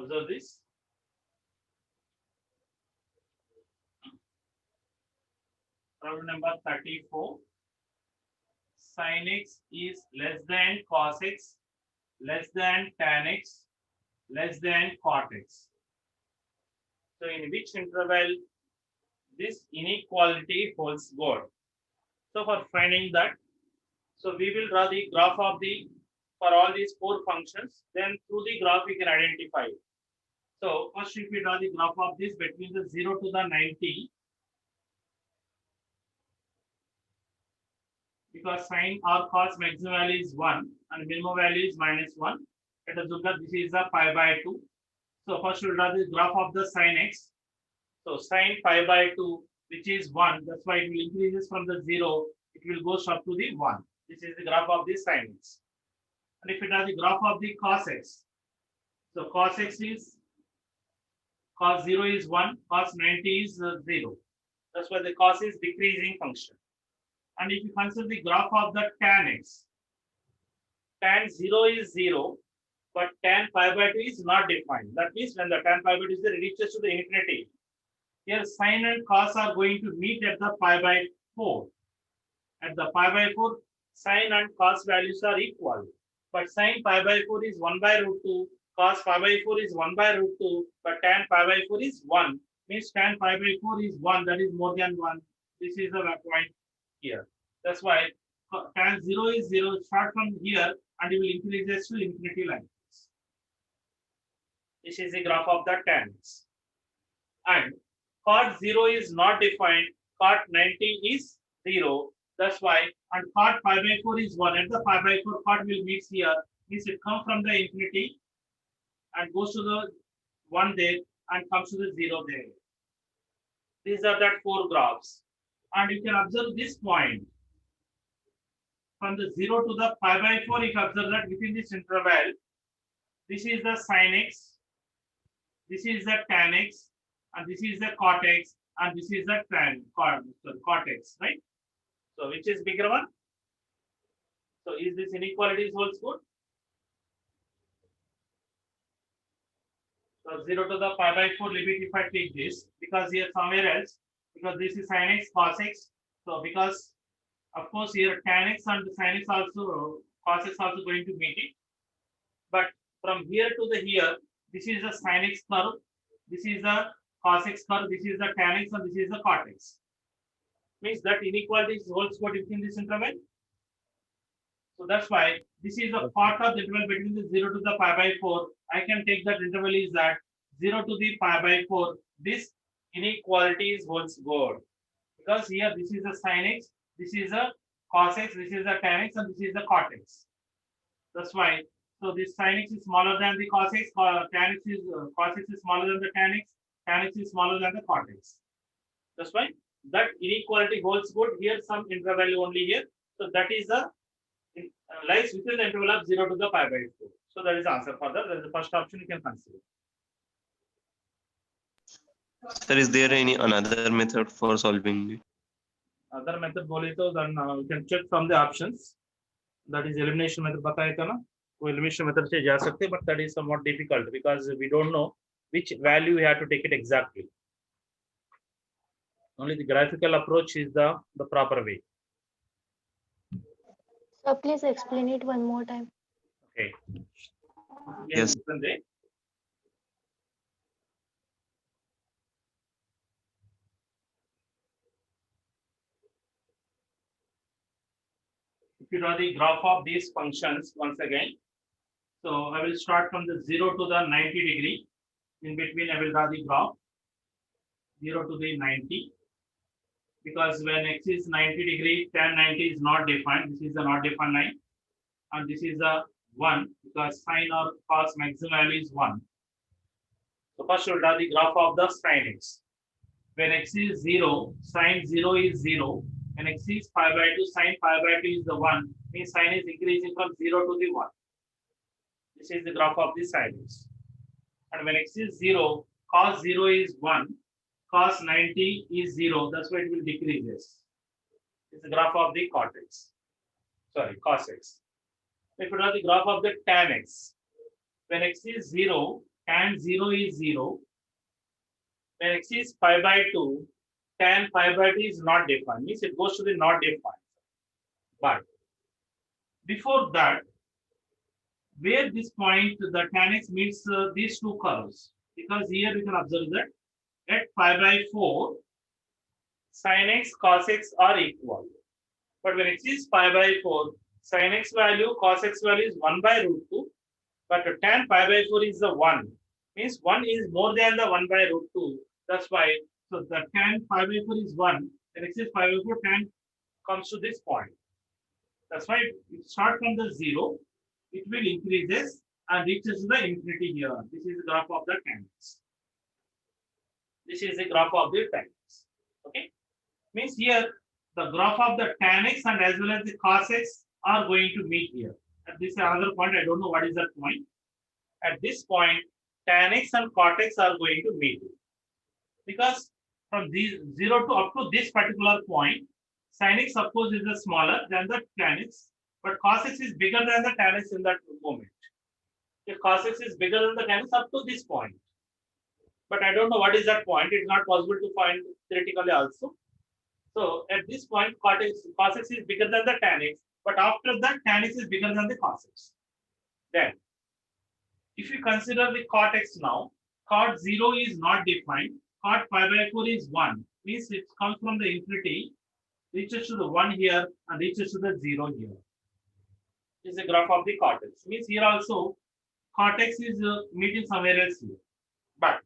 Observe this. Problem number 34. Sin x is less than cos x, less than tan x, less than cot x. So in which interval this inequality holds good? So for finding that, so we will draw the graph of the for all these four functions. Then through the graph we can identify it. So first, if we draw the graph of this between the 0 to the 90, because sine or cos maximum value is 1 and minimum value is -1. Let us look that this is a pi by 2. So first we'll draw the graph of the sin x. So sin pi by 2, which is 1, that's why it will increases from the 0, it will go up to the 1. This is the graph of the sin x. And if we draw the graph of the cos x, so cos x is cos 0 is 1, cos 90 is 0. That's why the cos is decreasing function. And if you consider the graph of the tan x, tan 0 is 0, but tan pi by 2 is not defined. That means when the tan pi by 2 reaches to the infinity, here sin and cos are going to meet at the pi by 4. At the pi by 4, sin and cos values are equal. But sin pi by 4 is 1 by root 2, cos pi by 4 is 1 by root 2, but tan pi by 4 is 1. Means tan pi by 4 is 1, that is more than 1. This is the point here. That's why tan 0 is 0, start from here and it will increase to infinity like this. This is the graph of the tan x. And cot 0 is not defined, cot 90 is 0. That's why, and cot pi by 4 is 1. At the pi by 4, cot will mix here. Means it comes from the infinity and goes to the 1 there and comes to the 0 there. These are that 4 graphs. And you can observe this point. From the 0 to the pi by 4, if you observe that within this interval, this is the sin x, this is the tan x, and this is the cot x, and this is the cot x, right? So which is bigger one? So is this inequality holds good? So 0 to the pi by 4 limit if I take this, because here somewhere else, because this is sin x, cos x. So because of course here tan x and sin x also, cos x also going to meet it. But from here to the here, this is the sin x curve, this is the cos x curve, this is the tan x, and this is the cot x. Means that inequality holds good within this interval. So that's why this is a part of the interval between the 0 to the pi by 4. I can take that interval is that 0 to the pi by 4. This inequality holds good. Because here this is the sin x, this is a cos x, this is the tan x, and this is the cot x. That's why. So this sin x is smaller than the cos x, tan x is cos x is smaller than the tan x is smaller than the cot x. That's why that inequality holds good. Here some interval only here. So that is the lies within the interval of 0 to the pi by 4. So that is the answer for that. That is the first option you can consider. Sir, is there any another method for solving it? Other method बोले तो then you can check from the options. That is elimination method बताया था ना? वो elimination method से जा सकते, but that is somewhat difficult because we don't know which value we have to take it exactly. Only the graphical approach is the proper way. So please explain it one more time. Okay. Yes. If you draw the graph of these functions once again, so I will start from the 0 to the 90 degree. In between, I will draw the graph 0 to the 90. Because when x is 90 degree, tan 90 is not defined. This is a not defined line. And this is a 1 because sin or cos maximum value is 1. So first we'll draw the graph of the sin x. When x is 0, sin 0 is 0. When x is pi by 2, sin pi by 2 is the 1. Means sin is increasing from 0 to the 1. This is the graph of the sin x. And when x is 0, cos 0 is 1. Cos 90 is 0. That's why it will decrease. It's the graph of the cot x. Sorry, cos x. If you draw the graph of the tan x, when x is 0, tan 0 is 0. When x is pi by 2, tan pi by 2 is not defined, means it goes to the not defined. But before that, where this point the tan x meets these two curves, because here we can observe that at pi by 4, sin x cos x are equal. But when x is pi by 4, sin x value, cos x value is 1 by root 2. But tan pi by 4 is the 1. Means 1 is more than the 1 by root 2. That's why, so the tan pi by 4 is 1. And x is pi by 4, tan comes to this point. That's why it start from the 0. It will increases and reaches the infinity here. This is the graph of the tan x. This is the graph of the tan x. Okay. Means here the graph of the tan x and as well as the cos x are going to meet here. And this is another point. I don't know what is that point. At this point, tan x and cot x are going to meet. Because from these 0 to up to this particular point, sin x of course is the smaller than the tan x, but cos x is bigger than the tan x in that moment. If cos x is bigger than the tan x up to this point. But I don't know what is that point. It's not possible to find theoretically also. So at this point, cos x is bigger than the tan x, but after that, tan x is bigger than the cos x. Then, if you consider the cot x now, cot 0 is not defined, cot pi by 4 is 1, means it comes from the infinity, reaches to the 1 here and reaches to the 0 here. This is a graph of the cot x. Means here also, cot x is meeting somewhere else here. But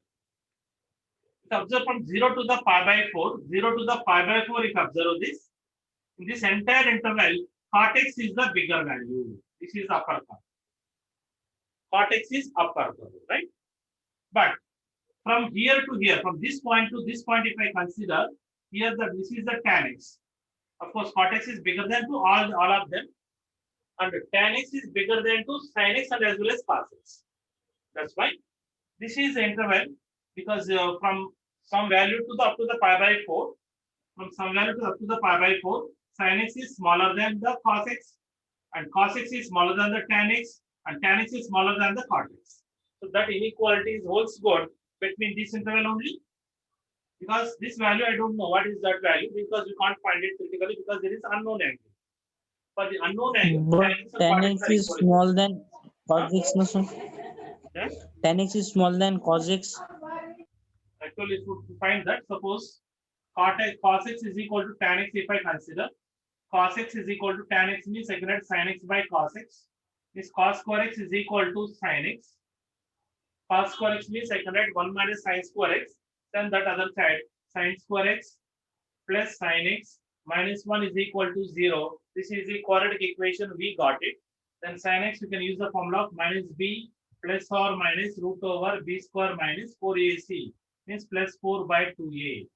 if observe from 0 to the pi by 4, 0 to the pi by 4, if observe this, in this entire interval, cot x is the bigger value. This is upper curve. Cot x is upper curve, right? But from here to here, from this point to this point, if I consider here that this is the tan x. Of course, cot x is bigger than to all of them, and tan x is bigger than to sin x and as well as cos x. That's why this is the interval, because from some value to the up to the pi by 4, from some value to up to the pi by 4, sin x is smaller than the cos x, and cos x is smaller than the tan x, and tan x is smaller than the cot x. So that inequality holds good between this interval only. Because this value, I don't know what is that value, because we can't find it critically because there is unknown angle. For the unknown angle, But tan x and cot x 10x are is equal. small than cos x, no sir? Yeah? 10x is small than cos x. Actually, if you find that, suppose cos x is equal to tan x, if I consider cos x is equal to tan x, means I can write sin x by cos x. This cos square x is equal to sin x. Cos square x means I can write 1 minus sin square x. Then that other side, sin square x plus sin x minus 1 is equal to 0. This is the quadratic equation, we got it. Then sin x, you can use the formula of minus b plus or minus root over b square minus 4ac, means plus 4 by 2a.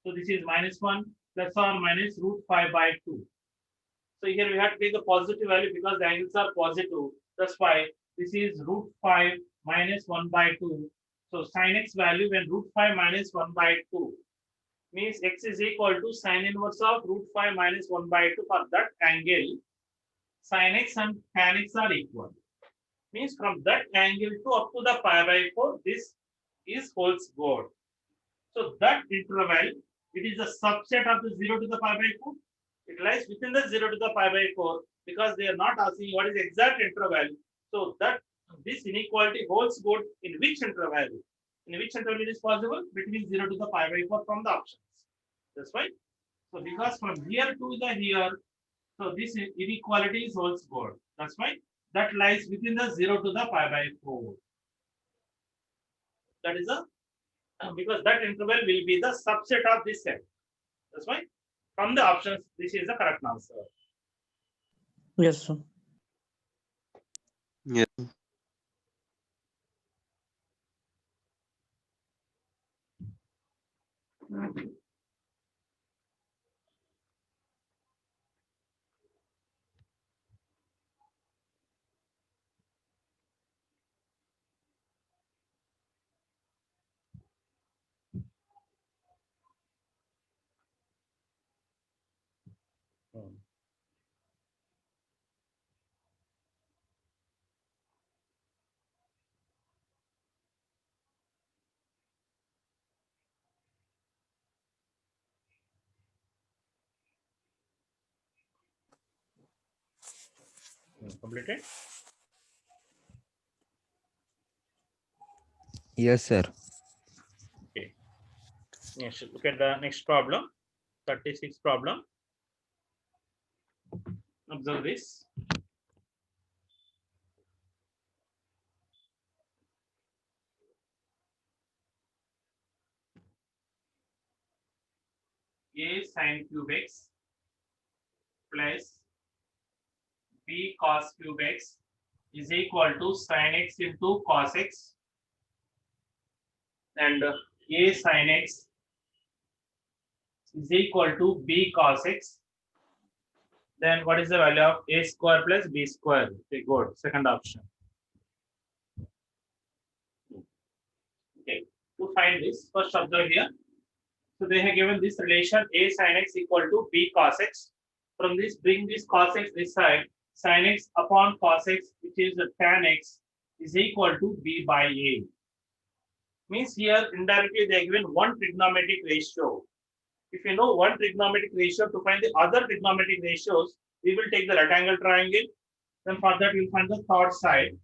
So this is minus 1 plus or minus root 5 by 2. So here we have to take the positive value because the angles are positive. That's why this is root 5 minus 1 by 2. So sin x value when root 5 minus 1 by 2 means x is equal to sin inverse of root 5 minus 1 by 2 for that angle. Sin x and tan x are equal. Means from that angle to up to the pi by 4, this is holds good. So that interval, it is a subset of the 0 to the pi by 4. It lies within the 0 to the pi by 4 because they are not asking what is the exact interval. So that this inequality holds good in which interval? In which interval it is possible? Between 0 to the pi by 4 from the options. That's why. So because from here to the here, so this inequality holds good. That's why that lies within the 0 to the pi by 4. That is a because that interval will be the subset of this set. That's why from the options, this is the correct answer. Yes, sir. Yeah. Completed? Yes, sir. Okay. Yes, look at the next problem, 36 problem. Observe this. A sin cube x plus b cos cube x is equal to sin x into cos x, and a sin x is equal to b cos x. Then what is the value of a square plus b square? Okay, good. Second option. Okay. To find this, first observe here. So they have given this relation a sin x equal to b cos x. From this, bring this cos x this side. Sin x upon cos x, which is tan x, is equal to b by a. Means here indirectly they are given one trigonometric ratio. If you know one trigonometric ratio, to find the other trigonometric ratios, we will take the right angle triangle. Then for that we will find the third side.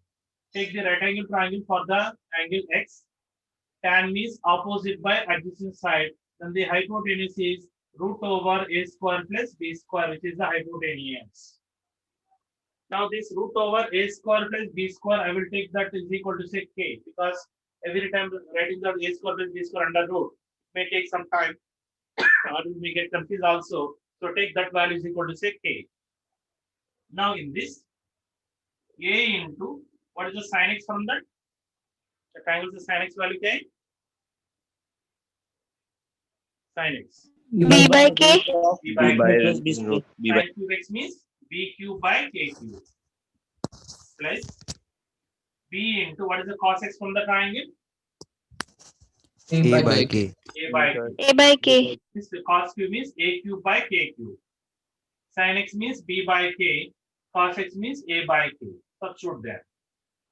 Take the right angle triangle for the angle x. Tan means opposite by adjacent side. Then the hypotenuse is root over a square plus b square, which is the hypotenuse. Now this root over a square plus b square, I will take that is equal to say k, because every time writing the a square plus b square under root may take some time, or you may get confused also. So take that value is equal to say k. Now in this, a into what is the sin x from that? The triangle is the sin x value k. Sin x. B by K. B by B by k. plus b square. root. B by Sin cube x means b cube by k cube plus b into what is the cos x from the triangle? A by K. A by k. A by K. This cos cube means a cube by k cube. Sin x means b by k. Cos x means a by k. Substitute there.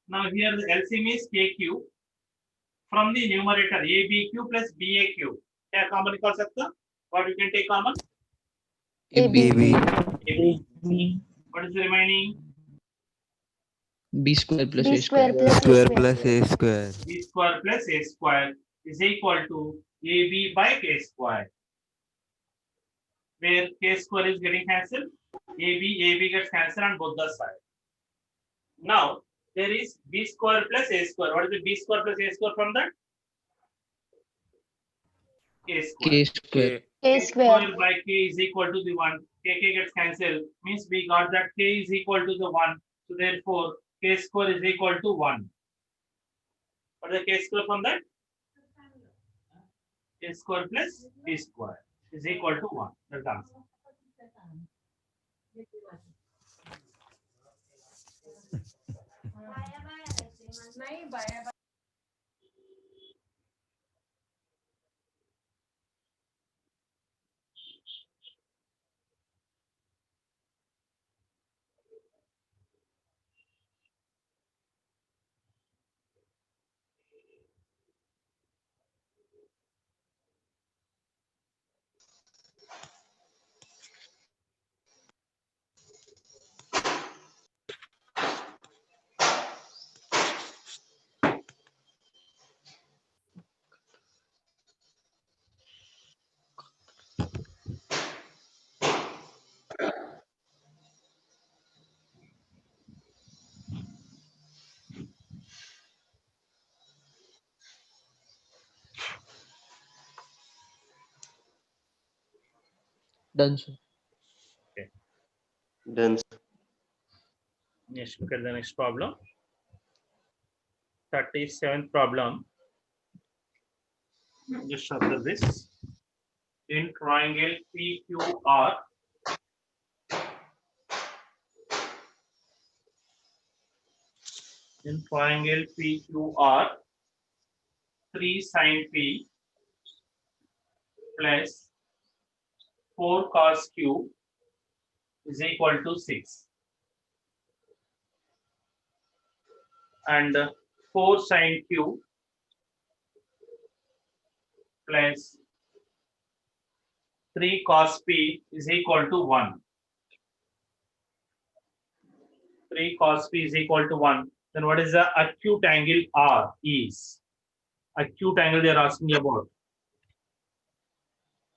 Now here the LCM is k cube. From the numerator ab cube plus ba cube. क्या common निकाल सकता? What you can take common? AB. AB. What is the remaining? B square plus B A square square. plus Square A square. plus A square. B square plus a square is equal to ab by k square. Where k square is getting cancelled, ab gets cancelled on both the sides. Now there is b square plus a square. What is the b square plus a square from that? K square. K square. A square. By k is equal to the 1. K gets cancelled. Means we got that k is equal to the 1. So therefore k square is equal to 1. What is the k square from that? K square plus b square is equal to 1. That's the answer. Done, sir. Done. Let's look at the next problem. 37th problem. Just observe this. In triangle PQR, in triangle PQR, 3 sin P plus 4 cos Q is equal to 6. And 4 sin Q plus 3 cos P is equal to 1. 3 cos p is equal to 1. Then what is the acute angle R is? Acute angle they are asking about.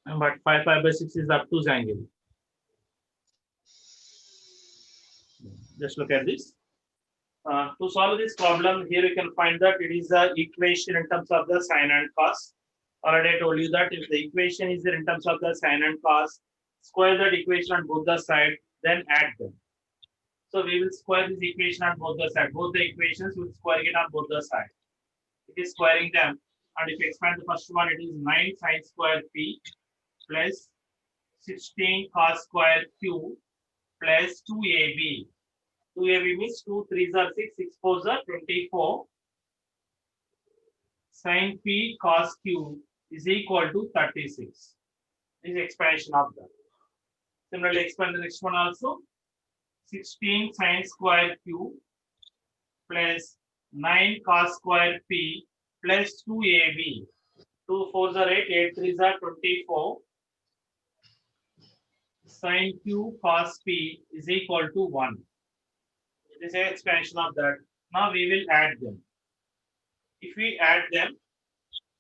But 5 pi by 6 is the obtuse angle. Just look at this. To solve this problem, here you can find that it is the equation in terms of the sine and cos. Already I told you that if the equation is there in terms of the sine and cos, square that equation on both the sides, then add them. So we will square this equation on both the sides. Both the equations will square it on both the sides. It is squaring them. And if you expand the first one, it is 9 sine square p plus 16 cos square q plus 2ab. 2ab means 2 3s are 6, 6 4s are 24. Sin p cos q is equal to 36. This is expansion of that. Similarly, expand the next one also. 16 sin square q plus 9 cos square p plus 2ab. 2 4s are 8, 8 3s are 24. Sin q cos p is equal to 1. This is an expansion of that. Now we will add them. If we add them,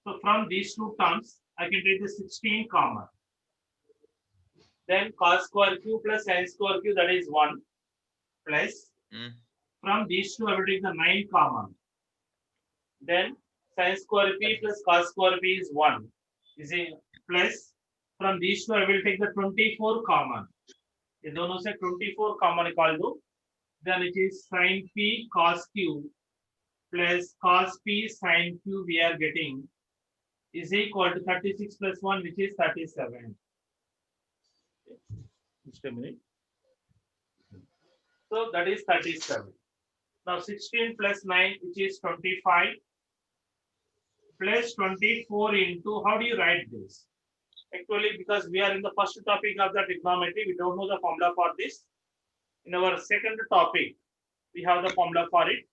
so from these two terms, I can take the 16 common. Then cos square q plus sin square q, that is 1 plus. From these two, I will take the 9 common. Then sin square p plus cos square p is 1. Is a plus. From these two, I will take the 24 common. ये दोनों से 24 common निकाल दो. Then it is sin p cos q plus cos p sin q we are getting is equal to 36 plus 1, which is 37. Just a minute. So that is 37. Now 16 plus 9, which is 25, plus 24 into, how do you write this? Actually, because we are in the first topic of the trigonometry, we don't know the formula for this. In our second topic, we have the formula for it.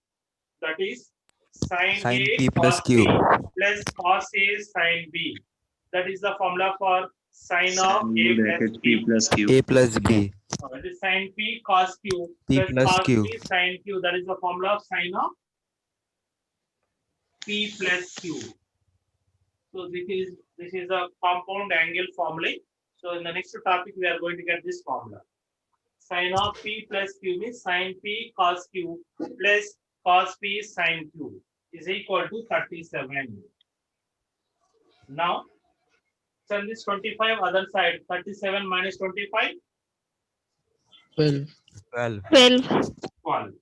That is sin Sin A P plus cos Q. B plus cos A sin B. That is the formula for sin of A plus B. A plus B. That is sin P cos Q P plus plus cos Q. P sin Q. That is the formula of sin of P plus Q. So this is a compound angle formula. So in the next topic, we are going to get this formula. Sin of P plus Q means sin P cos Q plus cos P sin Q is equal to 37. Now, send this 25 other side. 37 minus 25, 12. 12. 12. 12.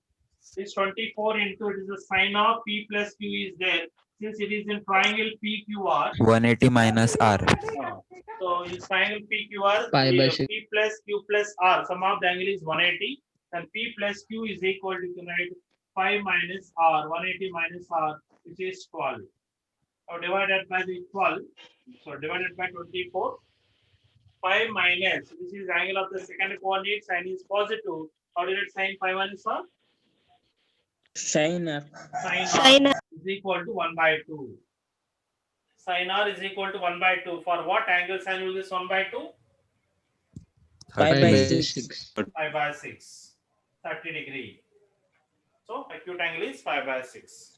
This 24 into it is the sin of P plus Q is there. Since it is in triangle PQR, 180 minus R. so in triangle PQR, Pi by 6. P plus Q plus R, sum of the angle is 180, and P plus Q is equal to, you can write 5 minus R, 180 minus R, which is 12. Now divided by the 12, so divided by 24, 5 minus, this is angle of the second coordinate, sign is positive. How did it sign 5 minus R? Sin R. Sin R. Is equal to 1 by 2. Sin R is equal to 1 by 2. For what angle sin will this 1 by 2? 5 Pi by by 30. 6. 5 by 6. 30 degree. So acute angle is 5 by 6.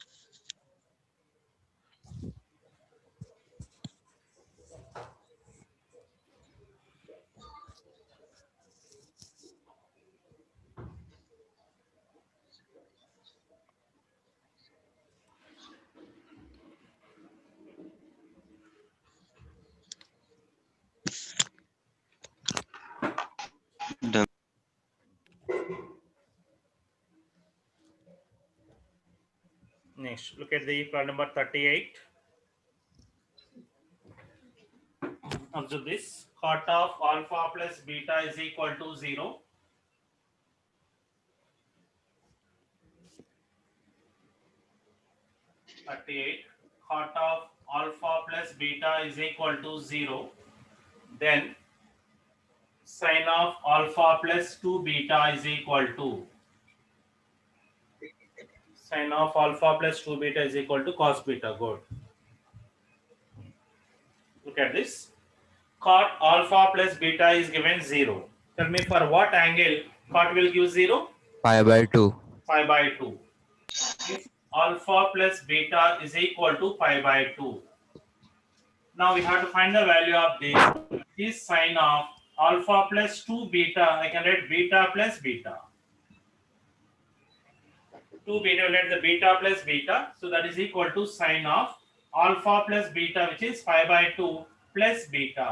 Next, look at the problem number 38. Observe this. Cot of alpha plus beta is equal to 0. Cot of alpha plus beta is equal to 0. Then sin of alpha plus 2 beta is equal to sin of alpha plus 2 beta is equal to cos beta. Good. Look at this. Cot alpha plus beta is given 0. Tell me for what angle cot will give 0? pi by 2. Pi by 2. If alpha plus beta is equal to pi by 2. Now we have to find the value of this. This sine of alpha plus 2 beta, I can write beta plus beta. 2 beta, will let the beta plus beta. So that is equal to sine of alpha plus beta, which is pi by 2 plus beta.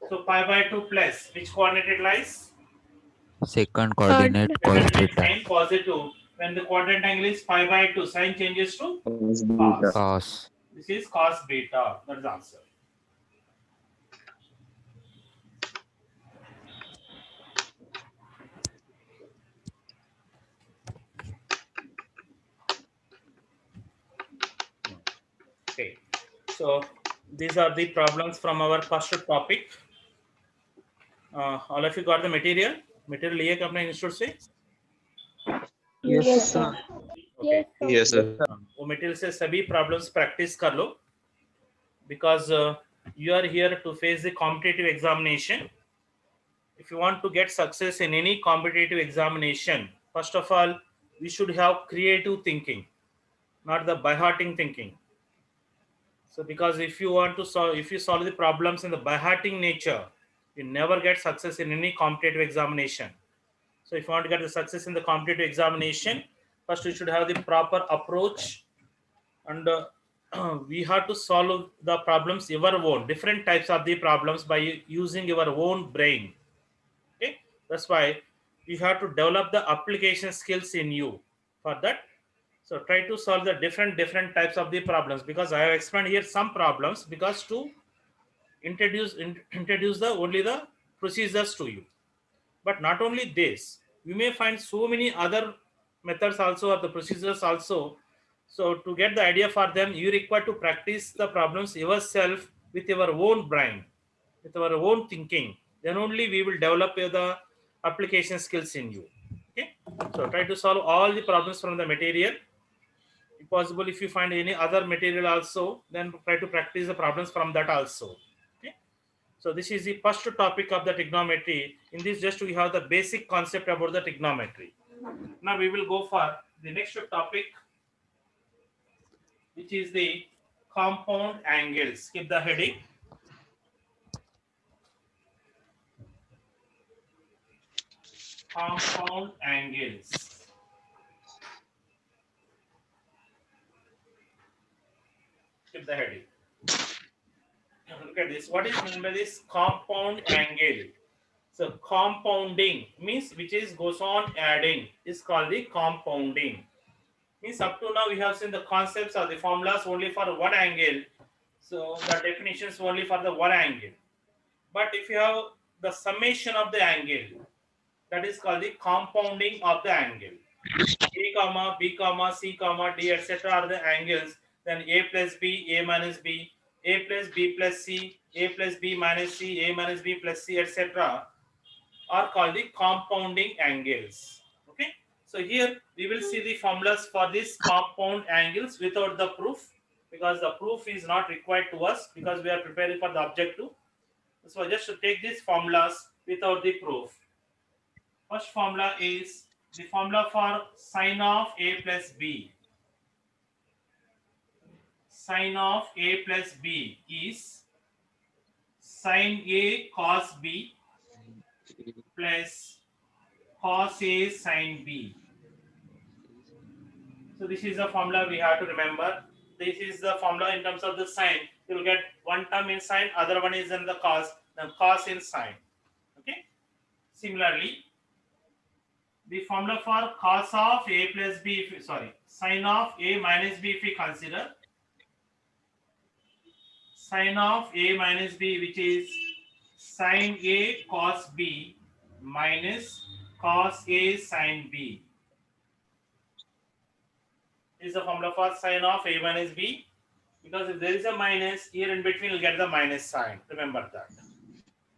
So pi by 2 plus, which coordinate it lies? Second coordinate cos When it is theta. sine positive, when the quadrant angle is pi by 2, sine changes to Cos cos. beta. Cos. This is cos beta. That is the answer. Okay. So these are the problems from our first topic. All of you got the material? Material लिए क्या अपने institute से? Yes, sir. Okay. Yes, sir. वो material से सभी problems practice कर लो. Because you are here to face the competitive examination. If you want to get success in any competitive examination, first of all, we should have creative thinking, not the by-hearting thinking. So because if you want to solve, if you solve the problems in the by-hearting nature, you never get success in any competitive examination. So if you want to get the success in the competitive examination, first you should have the proper approach, and we have to solve the problems your own, different types of the problems by using your own brain. Okay, that's why you have to develop the application skills in you. For that, so try to solve the different types of the problems, because I have explained here some problems because to introduce the only the procedures to you. But not only this, you may find so many other methods also, or the procedures also. So to get the idea for them, you require to practice the problems yourself with your own brain, with our own thinking. Then only we will develop the application skills in you. Okay, so try to solve all the problems from the material. If possible, if you find any other material also, then try to practice the problems from that also. Okay, so this is the first topic of the trigonometry. In this, just we have the basic concept about the trigonometry. Now we will go for the next topic, which is the compound angles. Keep the heading. Compound angles. Keep the heading. Look at this. What is meant by this compound angle? So compounding means which is goes on adding is called the compounding. Means up to now we have seen the concepts or the formulas only for one angle. So the definitions only for the one angle. But if you have the summation of the angle, that is called the compounding of the angle. A comma, B comma, C comma, D, etc. are the angles. Then A plus B, A minus B, A plus B plus C, A plus B minus C, A minus B plus C, etc. are called the compounding angles. Okay. So here we will see the formulas for these compound angles without the proof, because the proof is not required to us because we are preparing for the objective. So just to take these formulas without the proof. First formula is the formula for sine of A plus B. Sine of A plus B is sine A cos B plus cos A sine B. So this is the formula we have to remember. This is the formula in terms of the sine. You will get one term in sine, other one is in the cos, then cos in sine. Okay. Similarly, the formula for cos of A plus B, sine of A minus B, if we consider sine of A minus B, which is sine A cos B minus cos A sine B, is the formula for sine of A minus B, because if there is a minus here in between, you'll get the minus sign. Remember that.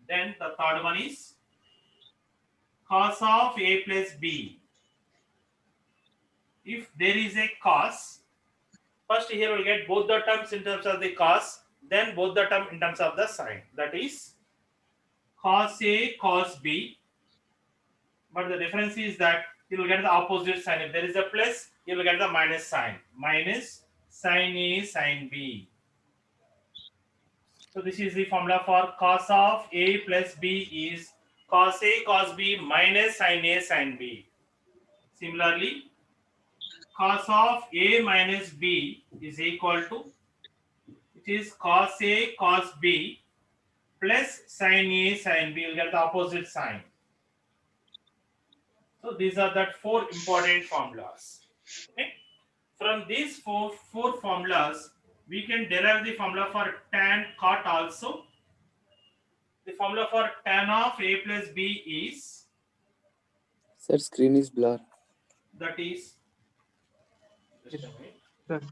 Then the third one is cos of A plus B. If there is a cos, first here we'll get both the terms in terms of the cos, then both the term in terms of the sine. That is cos A cos B but the difference is that you will get the opposite sign. If there is a plus, you will get the minus sign. Minus sin A sin B. So this is the formula for cos of A plus B is cos A cos B minus sin A sin B. Similarly, cos of A minus B is equal to, it is cos A cos B plus sin A sin B. You will get the opposite sign. So these are the four important formulas. Okay. From these four formulas, we can derive the formula for tan cot also. The formula for tan of A plus B is, Sir, screen is blur. that is, just a minute.